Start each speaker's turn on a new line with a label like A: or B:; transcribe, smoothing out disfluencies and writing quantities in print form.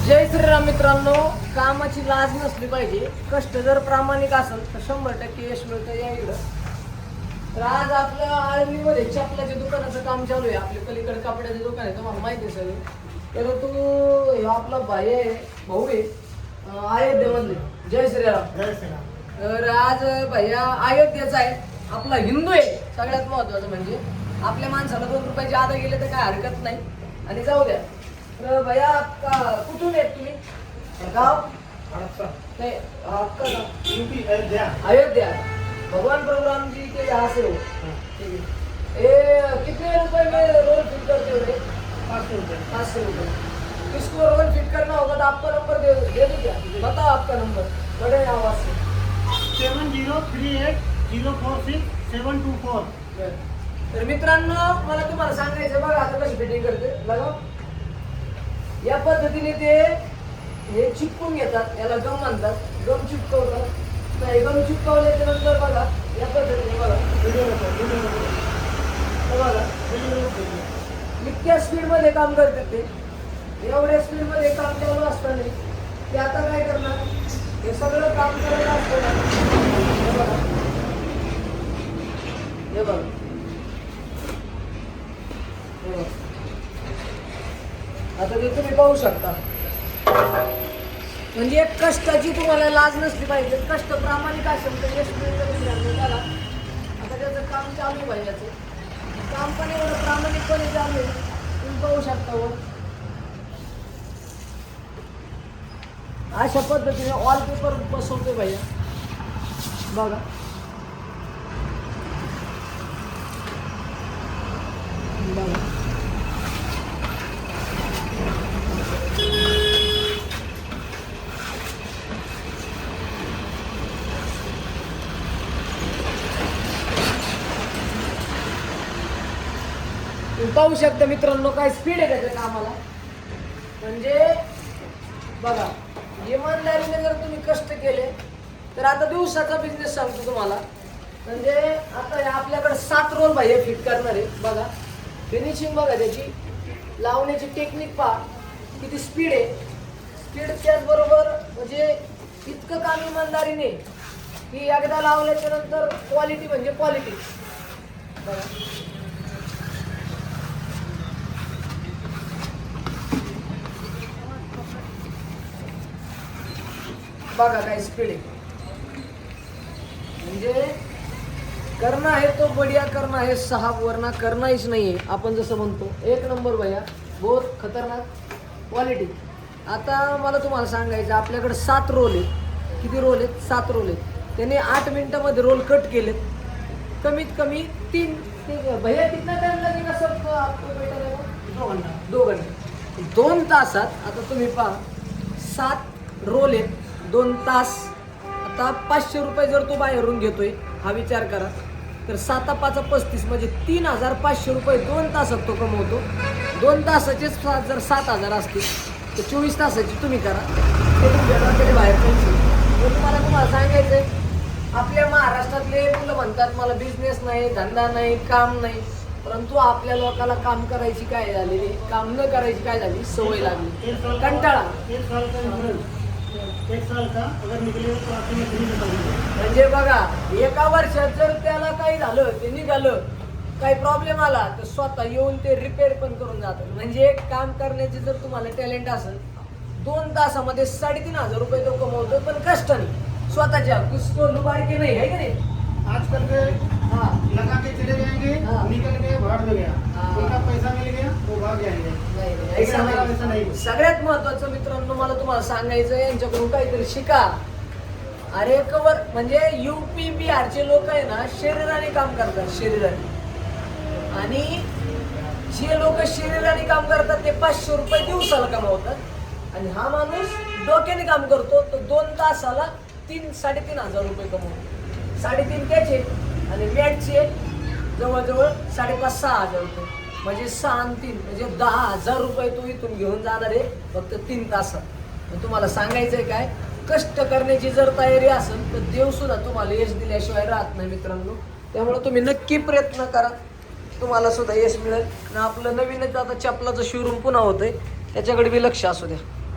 A: जय श्रीराम मित्रांनो, कामाची लाज नसली पाहिजे. कष्ट जर प्रामाणिक असेल तर 100% यश मिळतं. या इकडं तर आज आपल्या आळणीमध्ये चपलाच्या दुकानाचं काम चालू आहे. आपल्या पलीकडे कपड्याचं दुकान आहे, तुम्हाला माहिती आहे सगळं. तर तू आपला भाई आहे, भाऊ आहे अयोध्येमधले. जय श्रीराम.
B: जय श्रीराम.
A: तर आज भैया अयोध्येचा आहे, आपला हिंदू आहे. सगळ्यात महत्वाचं म्हणजे आपल्या माणसाला 2 रुपये ज्यादा गेले तर काय हरकत नाही. आणि जाऊ द्या. तर भैया कुठून आहेत तुम्ही? गाव नहीं, आपका गाँव
B: यूपी अयोध्या.
A: अयोध्या. भगवान प्रभु राम जी के यहाँ से हो. ठीक है. ये कितने रुपए में रोल फिट करते हो?
B: 500 रुपये.
A: 500 रुपए. किसको रोल फिट करना होगा तो आपका नंबर दे दो क्या? बताओ आपका नंबर बड़े आवाज से.
B: 7038046724.
A: तर मित्रांनो, मला तुम्हाला सांगायचं बघा आता कशी फिटिंग करते. बघा या पद्धतीने ते हे चिपकून घेतात. याला गम म्हणतात. गम चिपकवतात. तर गम चिपकवल्याच्या नंतर बघा या पद्धतीने बघा इतक्या स्पीड मध्ये काम करतात ते. एवढ्या स्पीड मध्ये काम चालू असताना ते आता काय करणार, हे सगळं काम करायला असतं. हे बघा आता ते तुम्ही पाहू शकता. म्हणजे एक कष्टाची तुम्हाला लाज नसली पाहिजे. कष्ट प्रामाणिक असेल तर यश मिळतं. आता त्याचं काम चालू पाहिजे. काम पण एवढं प्रामाणिकपणे चालू आहे, तुम्ही पाहू शकता. व अशा पद्धतीने वॉलपेपर बसवतोय भैया. बघा बघा पाहू शकता मित्रांनो, काय स्पीड आहे त्याच्या कामाला. म्हणजे बघा, इमानदारीने जर तुम्ही कष्ट केले तर आता दिवसाचा बिझनेस सांगतो तुम्हाला. म्हणजे आता आपल्याकडे 7 रोल भाई फिट करणार आहे. बघा फिनिशिंग बघा, त्याची लावण्याची टेक्निक पहा किती स्पीड आहे. स्पीड त्याचबरोबर म्हणजे इतकं काम इमानदारीने की एकदा लावल्याच्या नंतर क्वालिटी म्हणजे क्वालिटी. बघा बघा काय स्पीड आहे. म्हणजे करना है तो बढ़िया करना है साहब, वरना करना हीच नाहीये. आपण जसं म्हणतो एक नंबर भैया, बहुत खतरनाक क्वालिटी. आता मला तुम्हाला सांगायचं, आपल्याकडे 7 रोल आहेत. किती रोल आहेत? 7 रोल आहेत. त्याने 8 मिनिटामध्ये रोल कट केलेत. कमीत कमी 3 भैया कितना टाइम लगेगा सब आपको बेटा लगेगा? 2 घंटे. 2 तासात आता तुम्ही पहा 7 रोल आहेत. 2 तास. आता 500 रुपये जर तो बाहेरून घेतोय, हा विचार करा, तर 7 5 35 म्हणजे 3500 रुपये 2 तासात तो कमवतो. 2 तासाचेच जर 7000 असतील तर 24 तासाची तुम्ही करा, ते तुमच्या बाहेर पैसे. तुम्हाला सांगायचंय, आपल्या महाराष्ट्रातले मुलं म्हणतात मला बिझनेस नाही, धंदा नाही, काम नाही. परंतु आपल्या लोकांना काम करायची काय झालेली, काम न करायची काय झाली, सवय लागली, कंटाळा.
B: एक साल का अगर निकले तो आपको मैं फ्री में करूंगा.
A: म्हणजे बघा, एका वर्षात जर त्याला काही झालं, ते निघालं, काही प्रॉब्लेम आला तर स्वतः येऊन ते रिपेअर पण करून जातात. म्हणजे काम करण्याचे जर तुम्हाला टॅलेंट असेल, 2 तासामध्ये 3500 रुपये तो कमवतो, पण कष्ट नाही स्वतःच्या. कुछ लुबाड के नाही आहे का नाही.
B: आजकल के
A: हाँ
B: लगा के चले जाएंगे,
A: हाँ.
B: निकल के भाड़ में गया,
A: हाँ.
B: उनका पैसा मिल गया वो भाग जाएंगे.
A: ऐसा
B: हमारा वैसा
A: नाही.
B: नहीं.
A: सगळ्यात महत्वाचं मित्रांनो, मला तुम्हाला सांगायचं, यांच्याकडून काहीतरी शिका. अरे कवर म्हणजे यूपी बिहारचे लोक आहे ना, शरीराने काम करतात, शरीराने. आणि जे लोक शरीराने काम करतात ते 500 रुपये दिवसाला कमावतात. आणि हा माणूस डोक्याने काम करतो, तो 2 तासाला 3-3.5 रुपये कमवतो. 3.5 त्याचे आणि मॅटचे जवळजवळ 5.5-6 रुपये. म्हणजे 6 आणि 3 म्हणजे 10,000 रुपये तो इथून घेऊन जाणार आहे फक्त 3 तासात. तुम्हाला सांगायचंय काय, कष्ट करण्याची जर तयारी असेल तर देव सुद्धा तुम्हाला यश दिल्याशिवाय राहत नाही मित्रांनो. त्यामुळे तुम्ही नक्की प्रयत्न करा, तुम्हाला सुद्धा यश मिळेल. आणि आपलं नवीनच आता चपलाचं शोरूम पुन्हा होतंय, त्याच्याकडे बी लक्ष असू द्या.